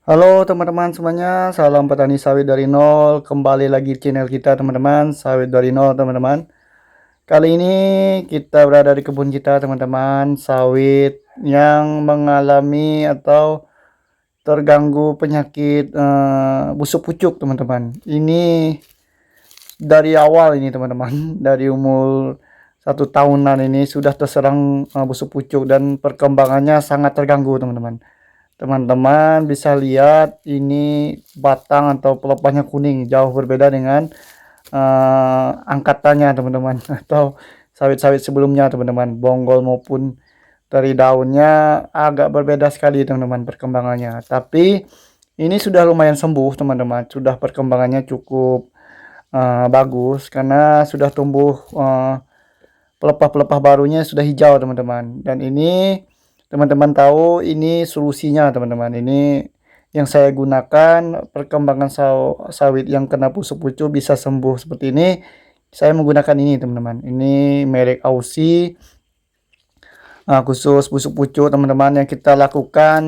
Halo teman-teman semuanya, salam petani sawit dari nol. Kembali lagi di channel kita teman-teman, sawit dari nol teman-teman. Kali ini kita berada di kebun kita teman-teman, sawit yang mengalami atau terganggu penyakit busuk pucuk teman-teman. Ini dari awal ini teman-teman, dari umur 1 tahunan ini sudah terserang busuk pucuk dan perkembangannya sangat terganggu teman-teman. Teman-teman bisa lihat ini batang atau pelepahnya kuning, jauh berbeda dengan angkatannya teman-teman atau sawit-sawit sebelumnya teman-teman. Bonggol maupun dari daunnya agak berbeda sekali teman-teman perkembangannya. Tapi ini sudah lumayan sembuh teman-teman. Sudah perkembangannya cukup bagus karena sudah tumbuh pelepah-pelepah barunya sudah hijau teman-teman. Dan ini teman-teman tahu ini solusinya teman-teman. Ini yang saya gunakan perkembangan sawit yang kena busuk pucuk bisa sembuh seperti ini. Saya menggunakan ini teman-teman. Ini merek Aussie khusus busuk pucuk teman-teman, yang kita lakukan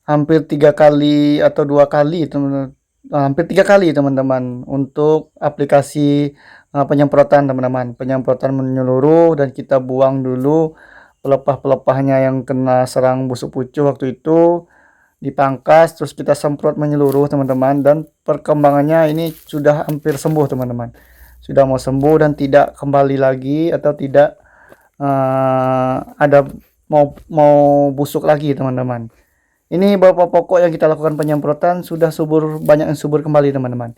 hampir 3 kali atau 2 kali teman-teman. Hampir 3 kali teman-teman untuk aplikasi penyemprotan teman-teman. Penyemprotan menyeluruh dan kita buang dulu pelepah-pelepahnya yang kena serang busuk pucuk waktu itu, dipangkas terus kita semprot menyeluruh teman-teman, dan perkembangannya ini sudah hampir sembuh teman-teman. Sudah mau sembuh dan tidak kembali lagi atau tidak ada mau busuk lagi teman-teman. Ini beberapa pokok yang kita lakukan penyemprotan sudah subur, banyak yang subur kembali teman-teman.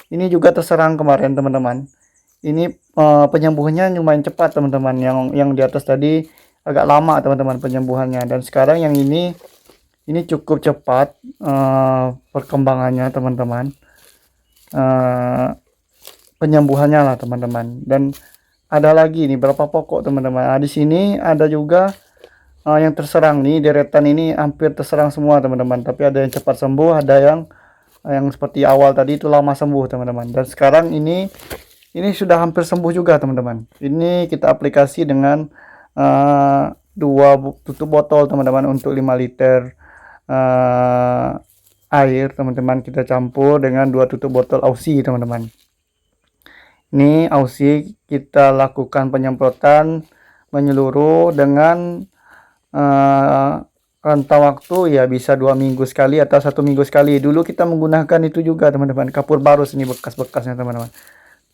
Ini juga terserang kemarin teman-teman. Ini penyembuhannya lumayan cepat teman-teman. Yang di atas tadi agak lama teman-teman penyembuhannya, dan sekarang yang ini cukup cepat perkembangannya teman-teman. Penyembuhannya lah teman-teman. Dan ada lagi nih berapa pokok teman-teman. Di sini ada juga yang terserang nih, deretan ini hampir terserang semua teman-teman, tapi ada yang cepat sembuh, ada yang seperti awal tadi itu lama sembuh teman-teman. Dan sekarang ini sudah hampir sembuh juga teman-teman. Ini kita aplikasi dengan dua tutup botol teman-teman untuk 5 liter air teman-teman, kita campur dengan 2 tutup botol Aussie teman-teman. Ini Aussie kita lakukan penyemprotan menyeluruh dengan rentang waktu ya bisa 2 minggu sekali atau 1 minggu sekali. Dulu kita menggunakan itu juga teman-teman, kapur barus, ini bekas-bekasnya teman-teman,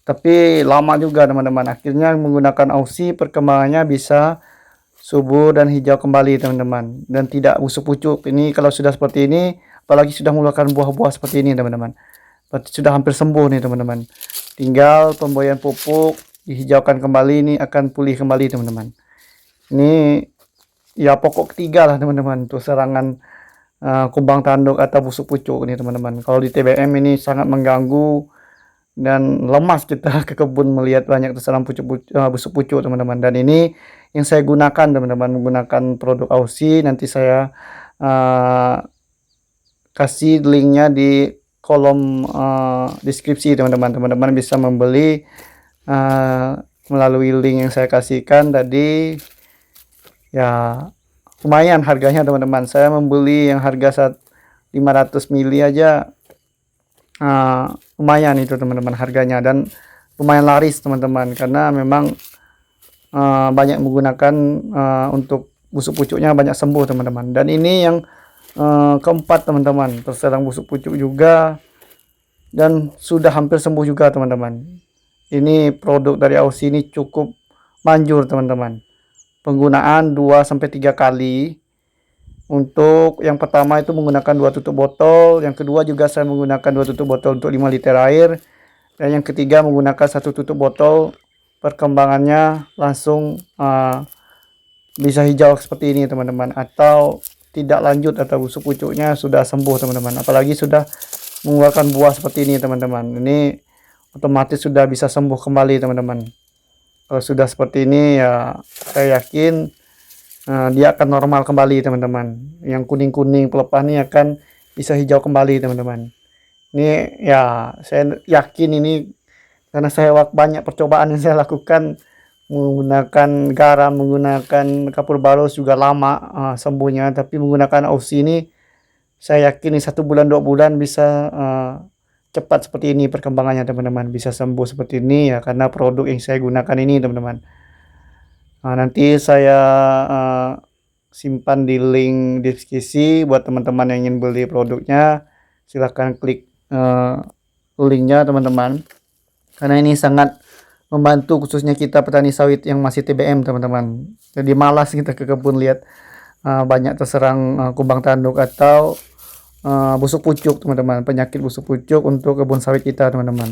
tapi lama juga teman-teman. Akhirnya menggunakan Aussie, perkembangannya bisa subur dan hijau kembali teman-teman, dan tidak busuk pucuk. Ini kalau sudah seperti ini, apalagi sudah mengeluarkan buah-buah seperti ini teman-teman, berarti sudah hampir sembuh nih teman-teman. Tinggal pembuayan pupuk dihijaukan kembali, ini akan pulih kembali teman-teman. Ini ya pokok ketiga lah teman-teman untuk serangan kumbang tanduk atau busuk pucuk ini teman-teman. Kalau di TBM ini sangat mengganggu dan lemas kita ke kebun melihat banyak terserang busuk pucuk teman-teman. Dan ini yang saya gunakan teman-teman, menggunakan produk Aussie. Nanti saya kasih linknya di kolom deskripsi teman-teman. Teman-teman bisa membeli melalui link yang saya kasihkan tadi. Ya lumayan harganya teman-teman. Saya membeli yang harga 500 mili aja lumayan itu teman-teman harganya, dan lumayan laris teman-teman, karena memang banyak menggunakan untuk busuk pucuknya banyak sembuh teman-teman. Dan ini yang keempat teman-teman, terserang busuk pucuk juga dan sudah hampir sembuh juga teman-teman. Ini produk dari Aussie ini cukup manjur teman-teman. Penggunaan 2-3 kali. Untuk yang pertama itu menggunakan 2 tutup botol, yang kedua juga saya menggunakan 2 tutup botol untuk 5 liter air, dan yang ketiga menggunakan 1 tutup botol. Perkembangannya langsung bisa hijau seperti ini teman-teman, atau tidak lanjut atau busuk pucuknya sudah sembuh teman-teman, apalagi sudah mengeluarkan buah seperti ini teman-teman. Ini otomatis sudah bisa sembuh kembali teman-teman. Kalau sudah seperti ini ya saya yakin dia akan normal kembali teman-teman. Yang kuning-kuning pelepah ini akan bisa hijau kembali teman-teman. Ini ya saya yakin ini karena saya banyak percobaan yang saya lakukan, menggunakan garam, menggunakan kapur barus juga lama sembuhnya, tapi menggunakan Aussie ini Saya yakin nih 1 bulan 2 bulan bisa cepat seperti ini perkembangannya teman-teman, bisa sembuh seperti ini ya karena produk yang saya gunakan ini teman-teman. Nanti saya simpan di link deskripsi buat teman-teman yang ingin beli produknya, silahkan klik linknya teman-teman, karena ini sangat membantu khususnya kita petani sawit yang masih TBM teman-teman. Jadi malas kita ke kebun lihat banyak terserang kumbang tanduk atau busuk pucuk teman-teman, penyakit busuk pucuk untuk kebun sawit kita teman-teman.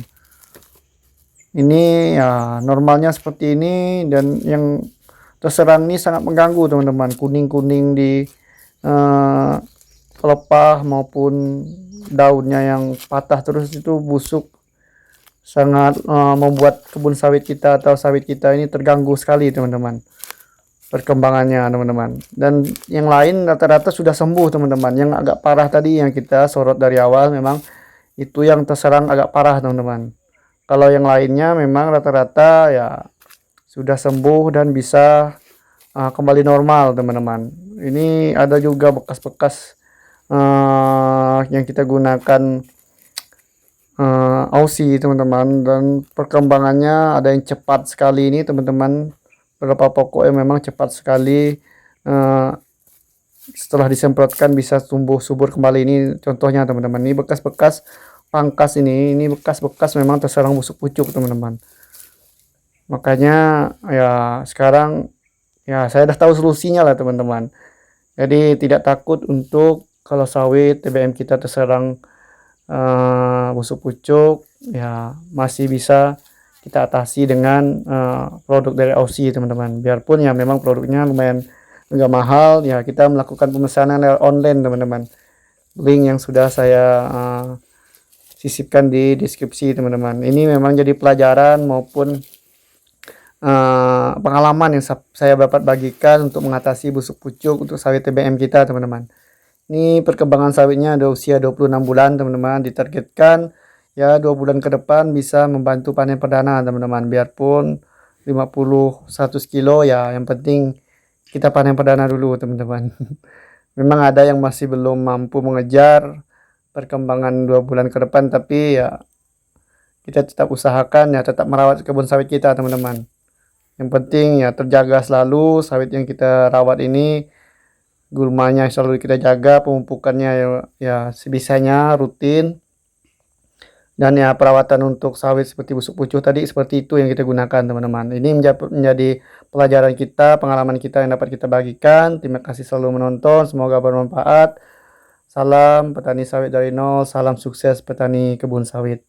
Ini ya normalnya seperti ini, dan yang terserang ini sangat mengganggu teman-teman, kuning-kuning di pelepah maupun daunnya yang patah terus, itu busuk, sangat membuat kebun sawit kita atau sawit kita ini terganggu sekali teman-teman perkembangannya teman-teman. Dan yang lain rata-rata sudah sembuh teman-teman. Yang agak parah tadi yang kita sorot dari awal memang itu yang terserang agak parah teman-teman. Kalau yang lainnya memang rata-rata ya sudah sembuh dan bisa kembali normal teman-teman. Ini ada juga bekas-bekas yang kita gunakan Aussie teman-teman, dan perkembangannya ada yang cepat sekali ini teman-teman. Beberapa pokok yang memang cepat sekali setelah disemprotkan bisa tumbuh subur kembali. Ini contohnya teman-teman, ini bekas-bekas pangkas, ini bekas-bekas memang terserang busuk pucuk teman-teman. Makanya ya sekarang ya saya udah tahu solusinya lah teman-teman. Jadi tidak takut untuk kalau sawit TBM kita terserang busuk pucuk, ya masih bisa kita atasi dengan produk dari Aussie teman-teman. Biarpun ya memang produknya lumayan agak mahal, ya kita melakukan pemesanan lewat online teman-teman. Link yang sudah saya sisipkan di deskripsi teman-teman. Ini memang jadi pelajaran maupun pengalaman yang saya dapat bagikan untuk mengatasi busuk pucuk untuk sawit TBM kita teman-teman. Ini perkembangan sawitnya ada usia 26 bulan teman-teman, ditargetkan ya 2 bulan ke depan bisa membantu panen perdana teman-teman. Biarpun 50-100 kilo ya yang penting kita panen perdana dulu teman-teman. Memang ada yang masih belum mampu mengejar perkembangan 2 bulan ke depan, tapi ya kita tetap usahakan ya tetap merawat kebun sawit kita teman-teman. Yang penting ya terjaga selalu sawit yang kita rawat ini, gulmanya selalu kita jaga, pemupukannya ya sebisanya rutin, dan ya perawatan untuk sawit seperti busuk pucuk tadi seperti itu yang kita gunakan teman-teman. Ini menjadi pelajaran kita, pengalaman kita yang dapat kita bagikan. Terima kasih selalu menonton, semoga bermanfaat. Salam petani sawit dari nol, salam sukses petani kebun sawit.